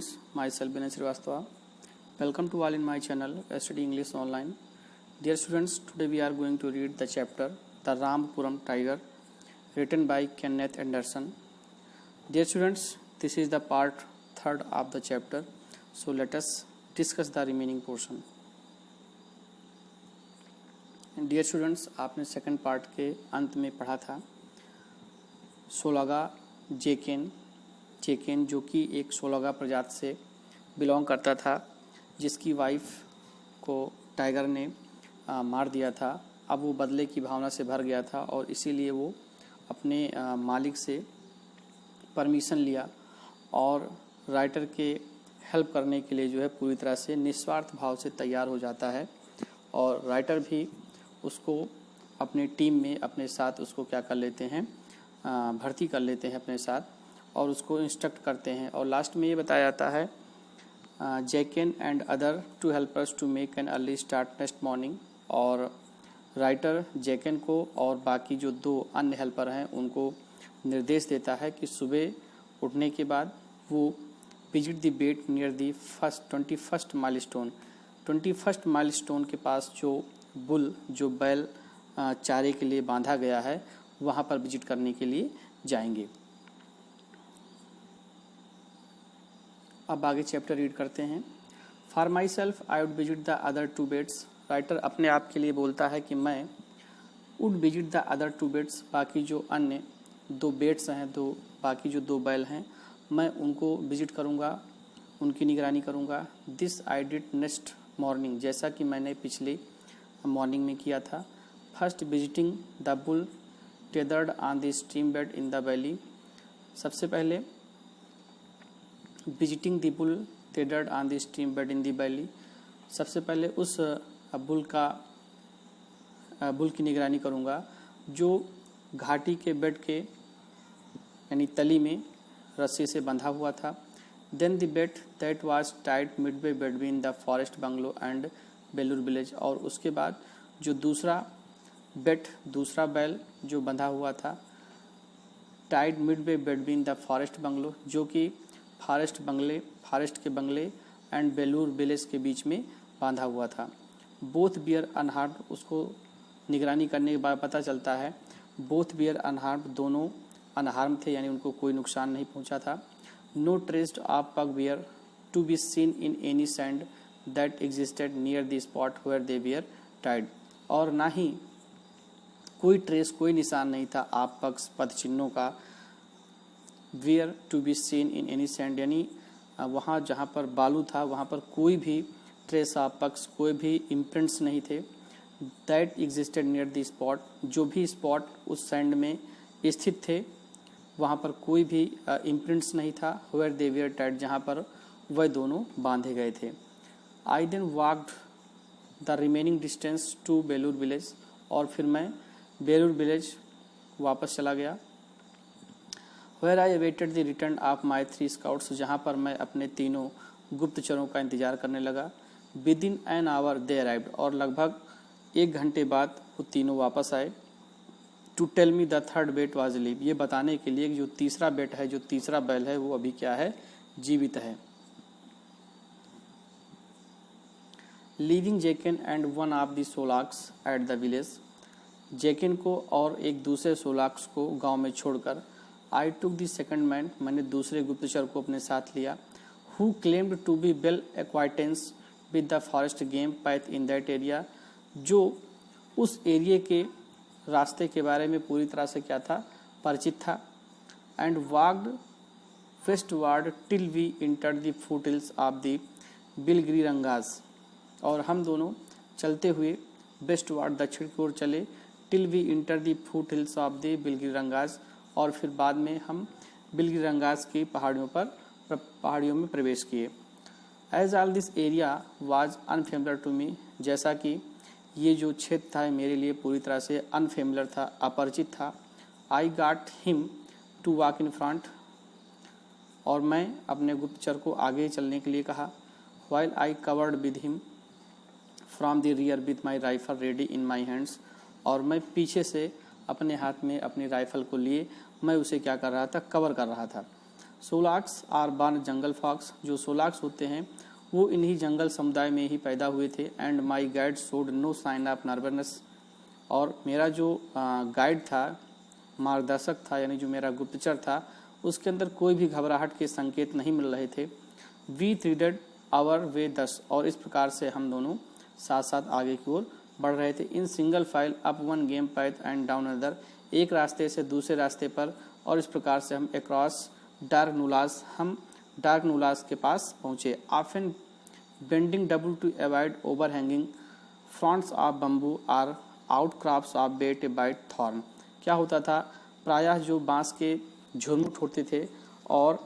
students, myself Vinay Srivastava. Welcome to all in my channel Study English Online. Dear students, today we are going to read the chapter The Ramapuram Tiger, written by Kenneth Anderson. Dear students, this is the part 3rd of the chapter. So let us discuss the remaining portion. Dear students, आपने second part के अंत में पढ़ा था सोलागा जेकेन जो कि एक सोलागा प्रजाति से बिलोंग करता था, जिसकी वाइफ को टाइगर ने मार दिया था। अब वो बदले की भावना से भर गया था और इसीलिए वो अपने मालिक से परमिशन लिया और राइटर के हेल्प करने के लिए जो है पूरी तरह से निस्वार्थ भाव से तैयार हो जाता है। और राइटर भी उसको अपने टीम में अपने साथ उसको क्या कर लेते हैं, भर्ती कर लेते हैं अपने साथ और उसको इंस्ट्रक्ट करते हैं। और लास्ट में ये बताया जाता है Jaken and other to help us to make an early start next morning. और राइटर जैकेन को और बाकी जो 2 अन्य हेल्पर हैं उनको निर्देश देता है कि सुबह उठने के बाद वो visit the bait near the 21st milestone. 21st milestone के पास जो बुल जो बैल चारे के लिए बांधा गया है वहाँ पर विजिट करने के लिए जाएंगे। अब आगे चैप्टर रीड करते हैं। For myself I would visit the other 2 baits. Writer अपने आप के लिए बोलता है कि मैं would visit the other 2 baits, बाकी जो अन्य 2 बेट्स हैं, बाकी जो 2 बैल हैं, मैं उनको विजिट करूँगा, उनकी निगरानी करूँगा। This I did next morning, जैसा कि मैंने पिछले मॉर्निंग में किया था। First visiting the bull tethered on the stream bed in the valley. सबसे पहले visiting the bull tethered on the stream bed in the valley, सबसे पहले उस बुल की निगरानी करूँगा जो घाटी के बेड के यानी तली में रस्सी से बंधा हुआ था। Then the bait that was tied midway between the forest bungalow and Belur village. और उसके बाद जो दूसरा बैल जो बंधा हुआ था tied midway between the forest bungalow, जो कि फॉरेस्ट के बंगले एंड बेलूर विलेज के बीच में बांधा हुआ था। बोथ बियर अनहार्म्ड, उसको निगरानी करने के बाद पता चलता है बोथ बियर अनहार्म्ड, दोनों अनहार्म थे यानी उनको कोई नुकसान नहीं पहुंचा था। No traced of pug were to be seen in any sand that existed near the spot where they were tied. और ना ही कोई निशान नहीं था आप पग पद चिन्हों का were to be seen in any sand, यानी वहाँ जहाँ पर बालू था वहाँ पर कोई भी ट्रेस ऑफ पग्स, कोई भी इम्प्रिंट्स नहीं थे। That existed near the spot, जो भी स्पॉट उस सैंड में स्थित थे वहाँ पर कोई भी इम्प्रिंट्स नहीं था। वेयर दे वियर टाइड, जहाँ पर वह दोनों बांधे गए थे। I then walked the remaining distance to Belur village, और फिर मैं बेलूर विलेज वापस चला गया। Where I awaited the return of my 3 scouts, जहाँ पर मैं अपने 3 गुप्तचरों का इंतजार करने लगा। With in an hour they arrived, और लगभग 1 घंटे बाद वो तीनों वापस आए। To tell me the 3rd bait was live, ये बताने के लिए कि जो तीसरा बेट है, जो तीसरा बैल है, वो अभी क्या है, जीवित है। Leaving Jacken and one of the Sholagas at the village, Jacken को और एक दूसरे सोलाक्स को गांव में छोड़कर I took the second man, मैंने दूसरे गुप्तचर को अपने साथ लिया। Who claimed to be well acquaintance with the forest game path in that area, जो उस एरिया के रास्ते के बारे में पूरी तरह से क्या था, परिचित था। And walked westward till we entered the foothills of the Biligirirangas, और हम दोनों चलते हुए वेस्टवार्ड दक्षिण की ओर चले। Till we enter the foothills of the Biligirirangas, और फिर बाद में हम बिलगिरिरंगाज की पहाड़ियों में प्रवेश किए। As all this area was unfamiliar to me, जैसा कि ये जो क्षेत्र था मेरे लिए पूरी तरह से अनफेमिलियर था, अपरिचित था। I got him to walk in front, और मैं अपने गुप्तचर को आगे चलने के लिए कहा। While I covered with him from the rear with my rifle ready in my hands, और मैं पीछे से अपने हाथ में अपनी राइफल को लिए मैं उसे क्या कर रहा था, कवर कर रहा था। सोलाक्स आर बॉर्न जंगल फॉक्स, जो सोलाक्स होते हैं वो इन्हीं जंगल समुदाय में ही पैदा हुए थे। And my guide showed no sign of nervousness, और मेरा जो गाइड था, मार्गदर्शक था, यानी जो मेरा गुप्तचर था, उसके अंदर कोई भी घबराहट के संकेत नहीं मिल रहे थे। वी थ्रीडेड आवर वे 10, और इस प्रकार से हम दोनों साथ साथ आगे की ओर बढ़ रहे थे। In single file up one game path and down other, एक रास्ते से दूसरे रास्ते पर, और इस प्रकार से हम अक्रॉस डार्क नुलास, हम डार्क नुलास के पास पहुँचे। Often bending double to avoid over hanging fronts of bamboo or outcrops of bait bite thorn. क्या होता था, प्रायः जो बांस के झुरमुट होते थे और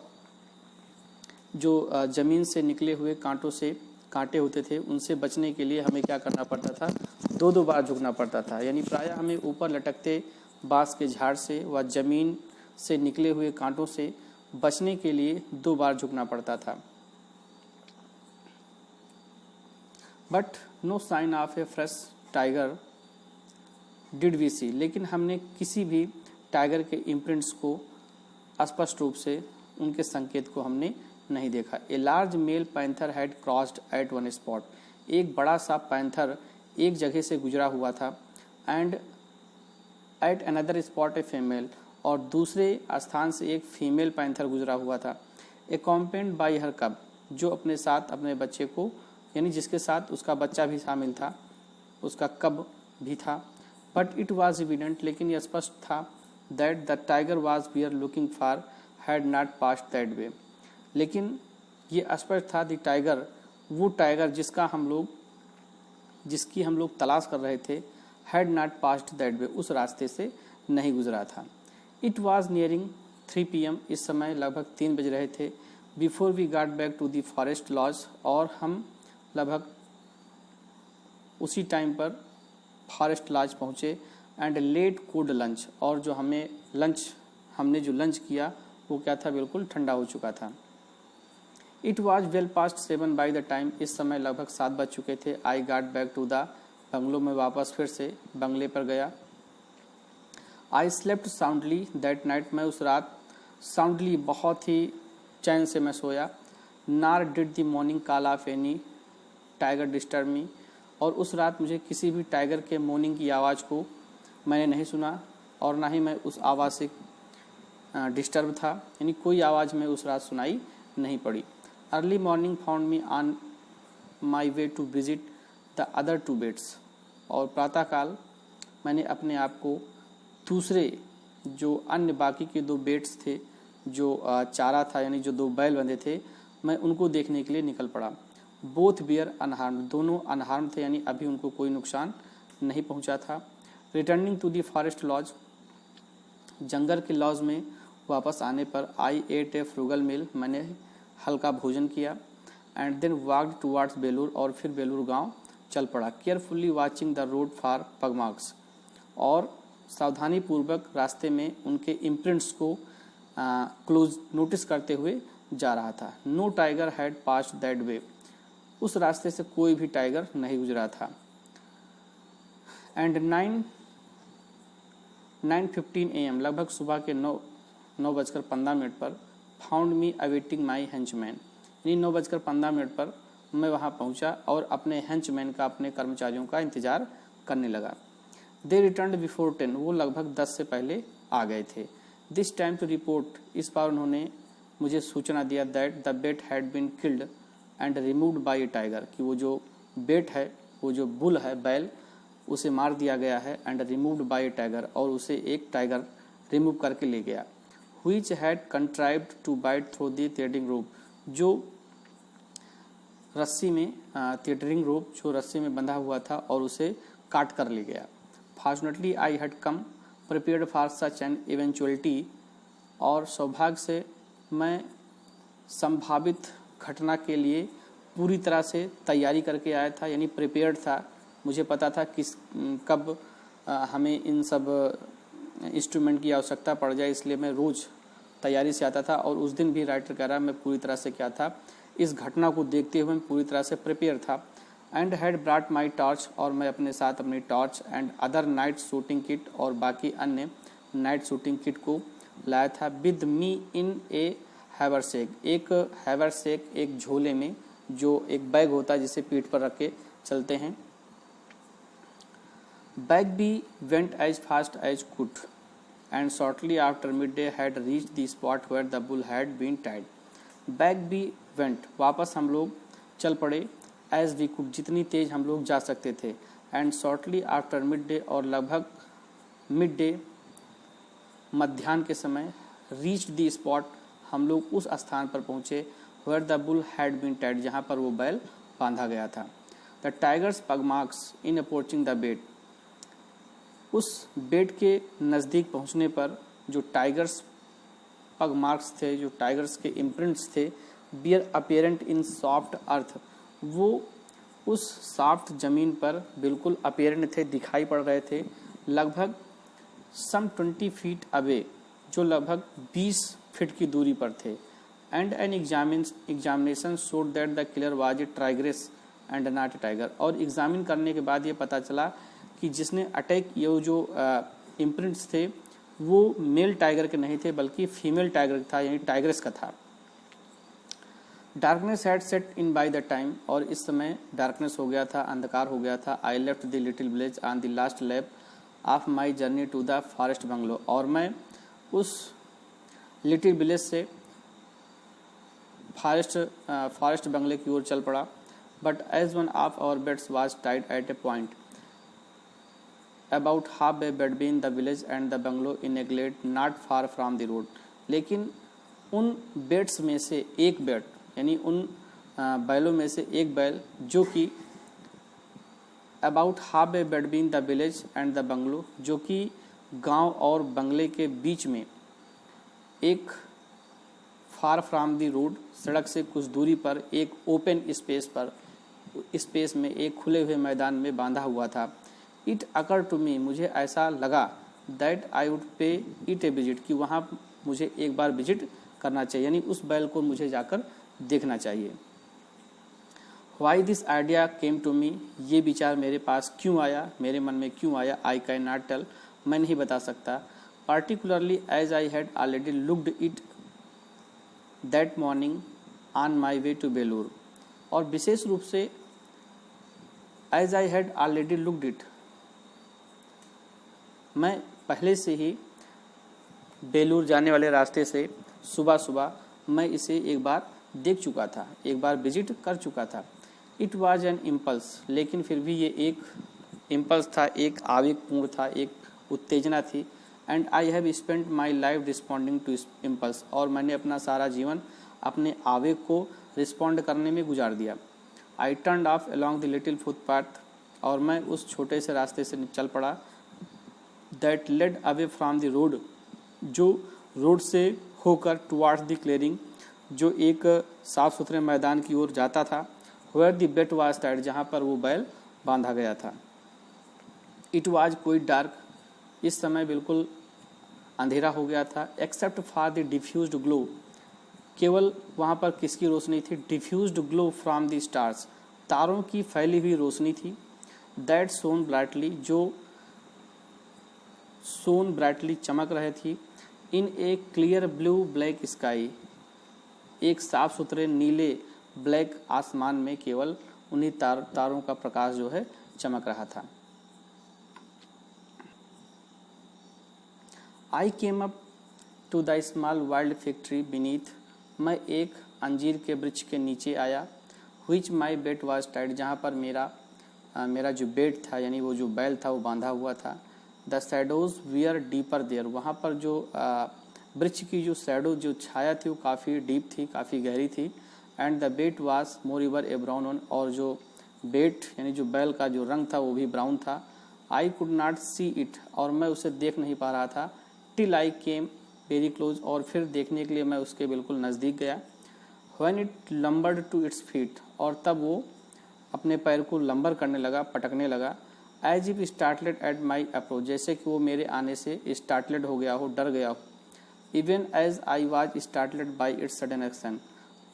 जो ज़मीन से निकले हुए कांटों से कांटे होते थे, उनसे बचने के लिए हमें क्या करना पड़ता था, दो बार झुकना पड़ता था। यानी प्रायः हमें ऊपर लटकते बांस के झाड़ से व ज़मीन से निकले हुए कांटों से बचने के लिए 2 बार झुकना पड़ता था। But no sign of a fresh tiger did we see, लेकिन हमने किसी भी टाइगर के इम्प्रिंट्स को स्पष्ट रूप से, उनके संकेत को हमने नहीं देखा। A large male panther had crossed at one spot, एक बड़ा सा पैंथर एक जगह से गुजरा हुआ था। And at another spot a female, और दूसरे स्थान से एक फीमेल पैंथर गुजरा हुआ था। एकॉम्पेंड बाई हर कब, जो अपने साथ अपने बच्चे को, यानी जिसके साथ उसका बच्चा भी शामिल था, उसका कब भी था। बट इट वॉज एविडेंट, लेकिन यह स्पष्ट था, that the tiger was we are looking for had not passed that way, लेकिन ये स्पष्ट था, द टाइगर, वो टाइगर जिसकी हम लोग तलाश कर रहे थे, had not passed that way, उस रास्ते से नहीं गुजरा था। इट वॉज नियरिंग 3 PM, इस समय लगभग 3 बज रहे थे। Before we got back to the forest lodge, और हम लगभग उसी टाइम पर फॉरेस्ट लॉज पहुँचे। एंड लेट कूड लंच, और जो हमने जो लंच किया वो क्या था, बिल्कुल ठंडा हो चुका था। It was well past 7 by the time, इस समय लगभग 7 बज चुके थे। I got back to the bungalow, में वापस फिर से बंगले पर गया। I slept soundly that night, मैं उस रात साउंडली, बहुत ही चैन से मैं सोया। नार did the morning call of any tiger disturb me, और उस रात मुझे किसी भी टाइगर के मॉर्निंग की आवाज़ को मैंने नहीं सुना, और ना ही मैं उस आवाज़ से डिस्टर्ब था, यानी कोई आवाज़ में उस रात सुनाई नहीं पड़ी। Early morning found me on my way to visit the other 2 baits, और प्रातःकाल मैंने अपने आप को दूसरे जो अन्य बाकी के 2 बेट्स थे, जो चारा था, यानी जो 2 बैल बंधे थे, मैं उनको देखने के लिए निकल पड़ा। बोथ बियर अनहार्म, दोनों अनहार्म थे, यानी अभी उनको कोई नुकसान नहीं पहुंचा था। Returning to the forest lodge, जंगल के लॉज में वापस आने पर, आई एट ए फ्रूगल मील, मैंने हल्का भोजन किया। And then walked towards Belur, और फिर बेलूर गांव चल पड़ा। Carefully watching the road for pug marks, और सावधानी पूर्वक रास्ते में उनके इम्प्रिंट्स को क्लोज नोटिस करते हुए जा रहा था। No tiger had passed that way, उस रास्ते से कोई भी टाइगर नहीं गुजरा था। एंड 9:15 AM, लगभग सुबह के 9:15 पर, फाउंड मी अवेटिंग माई हेंचमैन, यानी 9:15 पर मैं वहाँ पहुँचा और अपने हेंचमैन का, अपने कर्मचारियों का इंतज़ार करने लगा। दे रिटर्न बिफोर 10, वो लगभग 10 से पहले आ गए थे। दिस टाइम टू रिपोर्ट, इस बार उन्होंने मुझे सूचना दिया, that the bait had been killed and removed by a tiger, कि वो जो बेट है, वो जो बुल है, बैल, उसे मार दिया गया है। And removed by a tiger, और उसे एक टाइगर रिमूव करके ले गया। Which had contrived to bite through the threading rope, जो रस्सी में थ्रेडिंग रोप जो रस्सी में बंधा हुआ था, और उसे काट कर ले गया। Fortunately I had come prepared for such an eventuality, और सौभाग्य से मैं संभावित घटना के लिए पूरी तरह से तैयारी करके आया था, यानी प्रिपेयर्ड था। मुझे पता था कब हमें इन सब इंस्ट्रूमेंट की आवश्यकता पड़ जाए, इसलिए मैं रोज़ तैयारी से आता था। और उस दिन भी राइटर कह रहा मैं पूरी तरह से क्या था, इस घटना को देखते हुए मैं पूरी तरह से प्रिपेयर था। And had brought my torch, और मैं अपने साथ अपनी torch and other night shooting kit, और बाकी अन्य नाइट शूटिंग किट को लाया था। विद मी इन ए हैवरसेक, एक हैवरसेक एक झोले में जो एक बैग होता है जिसे पीठ पर रख के चलते हैं। Bagby went as fast as could, and shortly after midday had reached the spot where the bull had been tied. Bagby went, वापस हम लोग चल पड़े, as we could, जितनी तेज हम लोग जा सकते थे, and shortly after midday, और लगभग midday मध्याह्न के समय, reached the spot, हम लोग उस स्थान पर पहुँचे, where the bull had been tied, जहाँ पर वो बैल बांधा गया था। The tiger's pug marks in approaching the bed, उस बेड के नज़दीक पहुंचने पर जो टाइगर्स पग मार्क्स थे, जो टाइगर्स के इम्प्रिंट्स थे, बियर अपेरेंट इन सॉफ्ट अर्थ, वो उस सॉफ्ट ज़मीन पर बिल्कुल अपेरेंट थे, दिखाई पड़ रहे थे, लगभग सम 20 फीट अवे, जो लगभग 20 फीट की दूरी पर थे। And an examination showed that the killer was a tigress and not a tiger, और एग्जामिन करने के बाद ये पता चला कि जिसने अटैक ये जो इम्प्रिंट्स थे वो मेल टाइगर के नहीं थे बल्कि फीमेल टाइगर था, यानी टाइग्रेस का था। Darkness had set in by the time, और इस समय डार्कनेस हो गया था, अंधकार हो गया था। I left the little village on the last lap of my journey to the forest bungalow, और मैं उस लिटिल विलेज से फॉरेस्ट बंगले की ओर चल पड़ा। But as one of our baits was tied at a point about half way between the village and the bungalow in a glade not far from the road, लेकिन उन beds में से एक बेड, यानी उन बैलों में से एक बैल जो कि about half way between the village and the bungalow, जो कि गांव और बंगले के बीच में एक far from the road, सड़क से कुछ दूरी पर एक ओपन स्पेस में एक खुले हुए मैदान में बांधा हुआ था। इट अकर टू मी, मुझे ऐसा लगा, दैट आई वुड पे इट ए विजिट, कि वहाँ मुझे एक बार विजिट करना चाहिए, यानी उस बैल को मुझे जाकर देखना चाहिए। Why this idea came to me, ये विचार मेरे पास क्यों आया, मेरे मन में क्यों आया, आई कैन नॉट टेल, मैं नहीं बता सकता। Particularly as I had already looked it that morning on my way to Belur, और विशेष रूप से as I had already looked it, मैं पहले से ही बेलूर जाने वाले रास्ते से सुबह सुबह मैं इसे एक बार देख चुका था, एक बार विजिट कर चुका था। इट वाज एन इम्पल्स, लेकिन फिर भी ये एक इम्पल्स था, एक आवेगपूर्ण था, एक उत्तेजना थी। And I have spent my life responding to impulse, और मैंने अपना सारा जीवन अपने आवेग को रिस्पॉन्ड करने में गुजार दिया। I turn off along the little footpath, और मैं उस छोटे से रास्ते से चल पड़ा। That led away from the road, जो रोड से होकर टुवार्ड्स द क्लियरिंग, जो एक साफ सुथरे मैदान की ओर जाता था। Where the bait was tied, जहाँ पर वो बैल बांधा गया था। इट वाज क्वाइट डार्क, इस समय बिल्कुल अंधेरा हो गया था। Except for the diffused glow, केवल वहाँ पर किसकी रोशनी थी, diffused glow from the stars, तारों की फैली हुई रोशनी थी। दैट सोन ब्राइटली, जो सोन ब्राइटली चमक रहे थी। इन ए क्लियर ब्लू ब्लैक स्काई, एक साफ सुथरे नीले ब्लैक आसमान में केवल उन्हीं तारों का प्रकाश जो है चमक रहा था। I came up to the small wild fig tree beneath, मैं एक अंजीर के वृक्ष के नीचे आया। विच माई बेट वाज टाइड, जहाँ पर मेरा जो बेट था, यानी वो जो बैल था वो बांधा हुआ था। The shadows were deeper there, वहाँ पर जो वृक्ष की जो शैडो, जो छाया थी वो काफ़ी डीप थी, काफ़ी गहरी थी। And the bait was moreover a brown one, और जो बेट यानी जो बैल का जो रंग था वो भी ब्राउन था। I could not see it, और मैं उसे देख नहीं पा रहा था। Till I came very close, और फिर देखने के लिए मैं उसके बिल्कुल नज़दीक गया। When it lumbered to its feet, और तब वो अपने पैर को लंबर करने लगा, पटकने लगा। As if startled at my approach, जैसे कि वो मेरे आने से स्टार्टलेड हो गया हो, डर गया हो। Even as I was startled by its sudden action,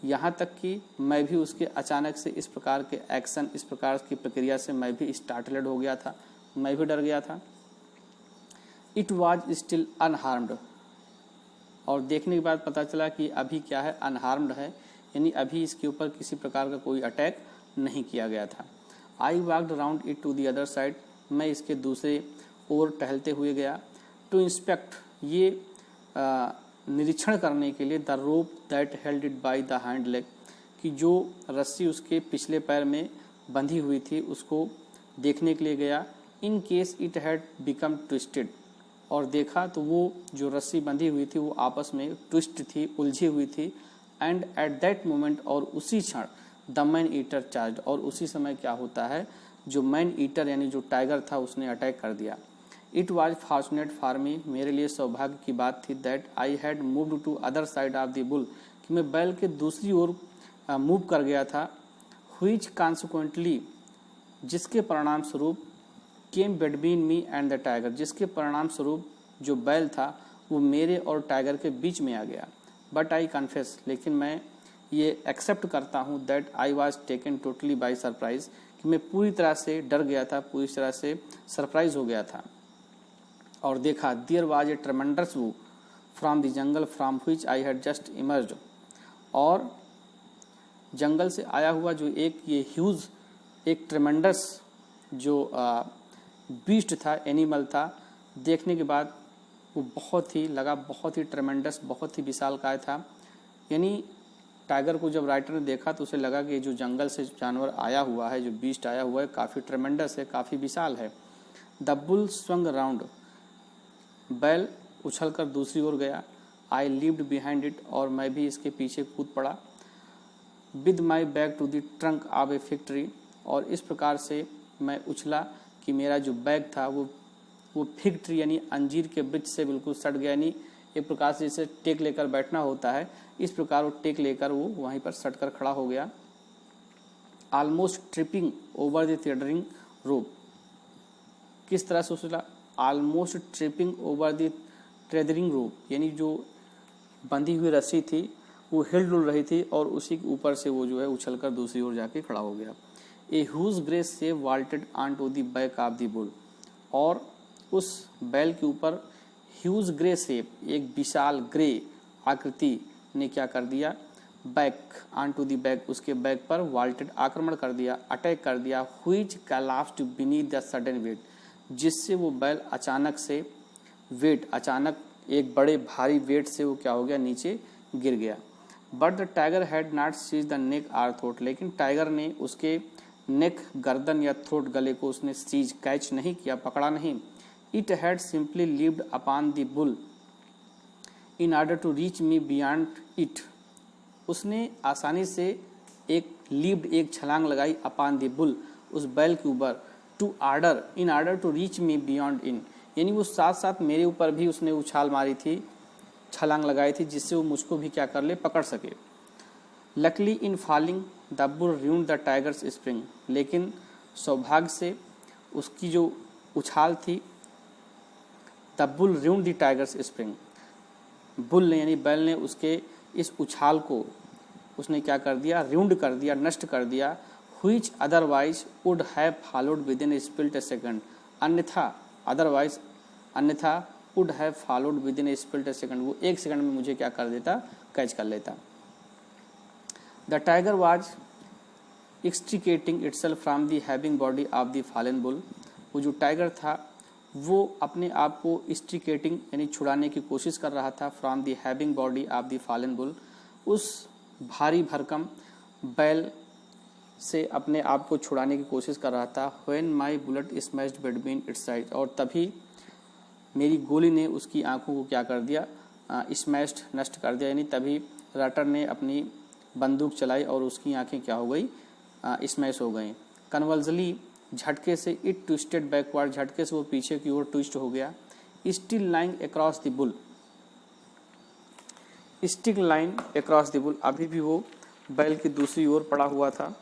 यहाँ तक कि मैं भी उसके अचानक से इस प्रकार के एक्शन, इस प्रकार की प्रक्रिया से मैं भी स्टार्टलेड हो गया था, मैं भी डर गया था। इट वाज स्टिल अनहार्म्ड, और देखने के बाद पता चला कि अभी क्या है, अनहार्म्ड है, यानी अभी इसके ऊपर किसी प्रकार का कोई अटैक नहीं किया गया था। I walked around it to the other side, मैं इसके दूसरे ओर टहलते हुए गया। टू इंस्पेक्ट, ये निरीक्षण करने के लिए, the rope that held it by the hand leg, कि जो रस्सी उसके पिछले पैर में बंधी हुई थी उसको देखने के लिए गया। In case it had become twisted, और देखा तो वो जो रस्सी बंधी हुई थी वो आपस में ट्विस्ट थी, उलझी हुई थी। एंड एट दैट मोमेंट, और उसी क्षण, द मैन ईटर चार्ज, और उसी समय क्या होता है, जो मैन ईटर यानी जो टाइगर था उसने अटैक कर दिया। It was fortunate for me, मेरे लिए सौभाग्य की बात थी, that I had moved to other side of the bull, कि मैं बैल के दूसरी ओर मूव कर गया था। व्हिच कॉन्सिक्वेंटली, जिसके परिणाम स्वरूप, came between me and the tiger, जिसके परिणाम स्वरूप जो बैल था वो मेरे और टाइगर के बीच में आ गया। बट आई कन्फेस, लेकिन मैं ये एक्सेप्ट करता हूँ, that I was taken totally by surprise, कि मैं पूरी तरह से डर गया था, पूरी तरह से सरप्राइज हो गया था। और देखा, there was a tremendous woof from the jungle from which I had just emerged, और जंगल से आया हुआ जो एक ये ह्यूज, एक ट्रेमेंडस जो बीस्ट था, एनिमल था, देखने के बाद वो बहुत ही लगा, बहुत ही ट्रेमेंडस, बहुत ही विशालकाय था। यानी टाइगर को जब राइटर ने देखा तो उसे लगा कि जो जंगल से जानवर आया हुआ है, जो बीस्ट आया हुआ है, काफ़ी ट्रेमेंडस है, काफ़ी विशाल है। द बुल स्वंग राउंड, बैल उछलकर दूसरी ओर गया। आई लीव्ड बिहाइंड इट, और मैं भी इसके पीछे कूद पड़ा। With my back to the trunk of a fig tree, और इस प्रकार से मैं उछला कि मेरा जो बैग था वो फिग ट्री यानी अंजीर के वृक्ष से बिल्कुल सट गया। यानी एक प्रकार से जैसे टेक लेकर बैठना होता है, इस प्रकार वो टेक लेकर वो वहीं पर सट कर खड़ा हो गया। Almost tripping over the threading rope, किस तरह से उछला, almost tripping over the threading rope, यानी जो बंधी हुई रस्सी थी वो हिल डुल रही थी, और उसी के ऊपर से वो जो है उछलकर दूसरी ओर जाके खड़ा हो गया। A huge grey shape vaulted on to the back of the bull, और उस बैल के ऊपर ह्यूज ग्रे शेप, एक विशाल ग्रे आकृति ने क्या कर दिया, back on to the back, उसके बैक पर वाल्टेड, आक्रमण कर दिया, अटैक कर दिया। Which collapsed beneath the sudden weight, जिससे वो बैल अचानक से वेट, अचानक एक बड़े भारी वेट से वो क्या हो गया, नीचे गिर गया। But the tiger had not seize the neck or throat, लेकिन टाइगर ने उसके नेक, गर्दन या थ्रोट, गले को उसने सीज, कैच नहीं किया, पकड़ा नहीं। It had simply lived upon the bull in order to reach me beyond it, उसने आसानी से एक लीव्ड, एक छलांग लगाई, अपॉन द बुल, उस बैल के ऊपर, to order, in order to reach me beyond in, यानी वो साथ साथ मेरे ऊपर भी उसने उछाल मारी थी, छलांग लगाई थी, जिससे वो मुझको भी क्या कर ले, पकड़ सके। Luckily in falling the bull ruined the tigers spring, लेकिन सौभाग्य से उसकी जो उछाल थी, the bull ruined the tigers spring, bull ने यानी बैल ने उसके इस उछाल को उसने क्या कर दिया, रूइंड कर दिया, नष्ट कर दिया। Which otherwise would have followed with in A split second, अन्यथा, अदरवाइज अन्यथा, would have followed with in A split second, वो एक सेकंड में मुझे क्या कर देता, कैच कर लेता। The tiger was extricating itself from the heaving body of the fallen bull, वो जो टाइगर था वो अपने आप को एक्सट्रिकेटिंग यानी छुड़ाने की कोशिश कर रहा था, from the heaving body of the fallen bull, उस भारी भरकम बैल से अपने आप को छुड़ाने की कोशिश कर रहा था। When my bullet smashed between its eyes, और तभी मेरी गोली ने उसकी आंखों को क्या कर दिया, स्मैश्ड, नष्ट कर दिया, यानी तभी राइटर ने अपनी बंदूक चलाई और उसकी आंखें क्या हो गई, स्मैश हो गई। कन्वर्जली, झटके से, इट ट्विस्टेड बैकवर्ड, झटके से वो पीछे की ओर ट्विस्ट हो गया। Still lying across the bull, stick line across the bull, अभी भी वो बैल की दूसरी ओर पड़ा हुआ था।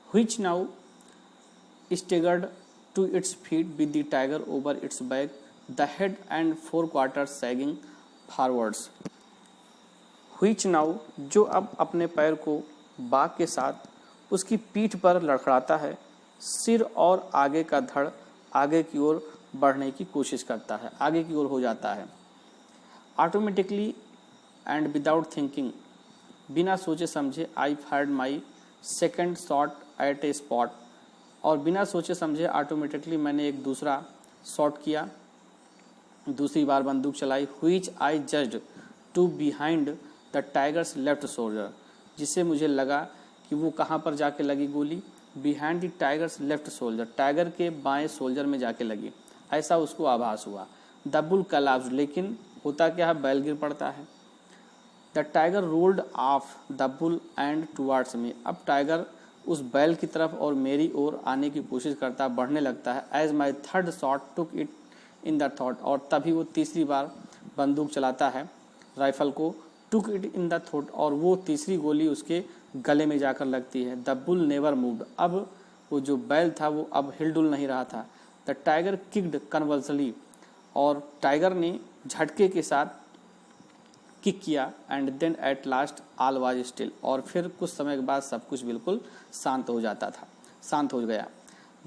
which now staggered to its feet with the tiger over its back, the head and forequarters sagging forwards. which now, जो अब अपने पैर को बाघ के साथ उसकी पीठ पर लड़खड़ाता है, सिर और आगे का धड़ आगे की ओर बढ़ने की कोशिश करता है, आगे की ओर हो जाता है। ऑटोमेटिकली एंड विदाउट थिंकिंग, बिना सोचे समझे, I fired my second shot at a spot, और बिना सोचे समझे ऑटोमेटिकली मैंने एक दूसरा शॉट किया, दूसरी बार बंदूक चलाई। Which I judged to behind the tiger's left shoulder, जिससे मुझे लगा कि वो कहाँ पर जाके लगी गोली, behind the tiger's left shoulder, tiger के बाएं शोल्डर में जाके लगी, ऐसा उसको आभास हुआ। द बुल कलाप्स्ड, लेकिन होता क्या है, बैल गिर पड़ता है। The tiger rolled off the bull and towards me, अब टाइगर उस बैल की तरफ और मेरी ओर आने की कोशिश करता, बढ़ने लगता है। As my third shot took it in the throat, और तभी वो तीसरी बार बंदूक चलाता है, राइफल को, टुक इट इन द थ्रोट, और वो तीसरी गोली उसके गले में जाकर लगती है। द बुल नेवर मूव्ड, अब वो जो बैल था वो अब हिलडुल नहीं रहा था। द टाइगर किक्ड कन्वल्सली, और टाइगर ने झटके के साथ किक किया। And then at last all was still, और फिर कुछ समय के बाद सब कुछ बिल्कुल शांत हो जाता था, शांत हो गया।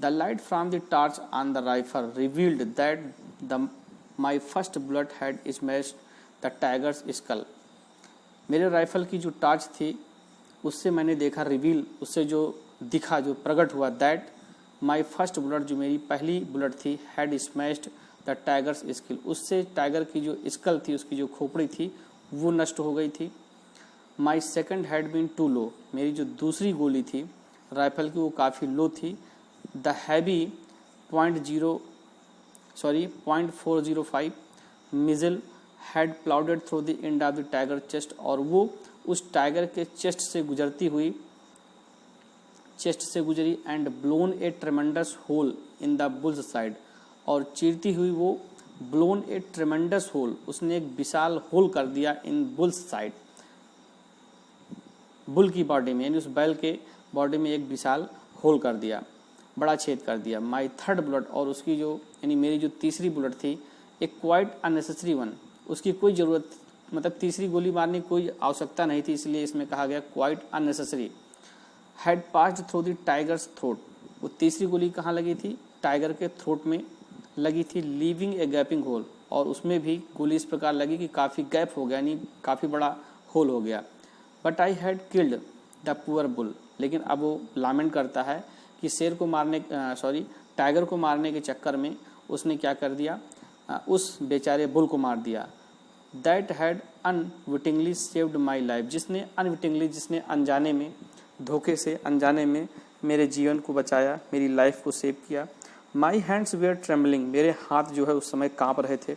The light from the torch on the rifle revealed that the my first bullet had smashed the tiger's skull, मेरे राइफल की जो टॉर्च थी उससे मैंने देखा, रिवील, उससे जो दिखा, जो प्रकट हुआ, दैट माई फर्स्ट बुलेट, जो मेरी पहली बुलेट थी, had smashed the tigers skill, उससे टाइगर की जो स्कल थी, उसकी जो खोपड़ी थी वो नष्ट हो गई थी। My second had been too low, मेरी जो दूसरी गोली थी राइफल की वो काफ़ी लो थी। The heavy 0.405 missile had ploughed through the end of the tiger chest, और वो उस टाइगर के चेस्ट से गुजरी and blown a tremendous hole in the bull's side, और चीरती हुई वो ब्लोन ए ट्रेमेंडस होल, उसने एक विशाल होल कर दिया इन बुल्स साइड, बुल की बॉडी में, यानी उस बैल के बॉडी में एक विशाल होल कर दिया, बड़ा छेद कर दिया। माई थर्ड बुलेट, और उसकी जो, यानी मेरी जो तीसरी बुलेट थी, एक क्वाइट अननेसेसरी वन, उसकी कोई ज़रूरत, मतलब तीसरी गोली मारने की कोई आवश्यकता नहीं थी, इसलिए इसमें कहा गया quite unnecessary, had passed through the tigers throat, वो तीसरी गोली कहाँ लगी थी, टाइगर के थ्रोट में लगी थी, लीविंग ए गैपिंग होल, और उसमें भी गोली इस प्रकार लगी कि काफ़ी गैप हो गया, यानी काफ़ी बड़ा होल हो गया। But I had killed the poor bull, लेकिन अब वो लामेंट करता है कि टाइगर को मारने के चक्कर में उसने क्या कर दिया, उस बेचारे बुल को मार दिया। That had unwittingly saved my life, जिसने अनजाने में, धोखे से अनजाने में मेरे जीवन को बचाया, मेरी लाइफ को सेव किया। माई हैंड्स वेयर ट्रेम्बलिंग, मेरे हाथ जो है उस समय काँप रहे थे।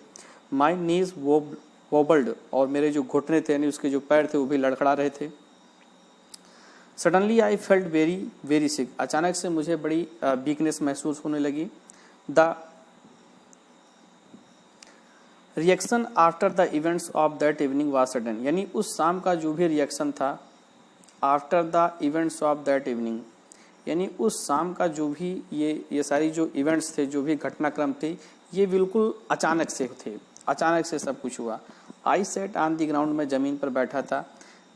माई नीज वोबल्ड, और मेरे जो घुटने थे, यानी उसके जो पैर थे वो भी लड़खड़ा रहे थे। Suddenly I felt very very sick, अचानक से मुझे बड़ी वीकनेस महसूस होने लगी। The reaction after the events of that evening was sudden, यानी उस शाम का जो भी रिएक्शन था, after the events of that evening, यानी उस शाम का जो भी ये सारी जो इवेंट्स थे, जो भी घटनाक्रम थे, ये बिल्कुल अचानक से थे, अचानक से सब कुछ हुआ। I sat on the ground, में ज़मीन पर बैठा था।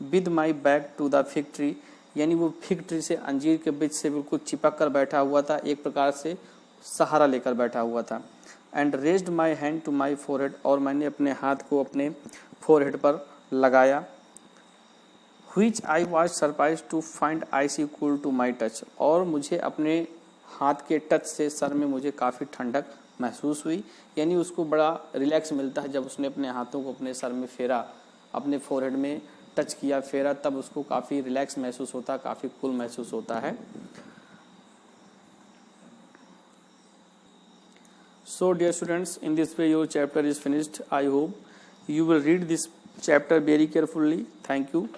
With my back to the fig tree, यानी वो फिग ट्री से, अंजीर के बीच से बिल्कुल चिपक कर बैठा हुआ था, एक प्रकार से सहारा लेकर बैठा हुआ था। And raised my hand to my forehead, और मैंने अपने हाथ को अपने फोरहेड पर लगाया। Which I was surprise to find icy cool to my touch, और मुझे अपने हाथ के टच से सर में मुझे काफ़ी ठंडक महसूस हुई, यानी उसको बड़ा रिलैक्स मिलता है जब उसने अपने हाथों को अपने सर में फेरा, अपने फोरहेड में टच किया, फेरा, तब उसको काफ़ी रिलैक्स महसूस होता है, काफ़ी कूल महसूस होता है। So dear students, in this way your chapter is finished. I hope you will read this chapter very carefully. Thank you.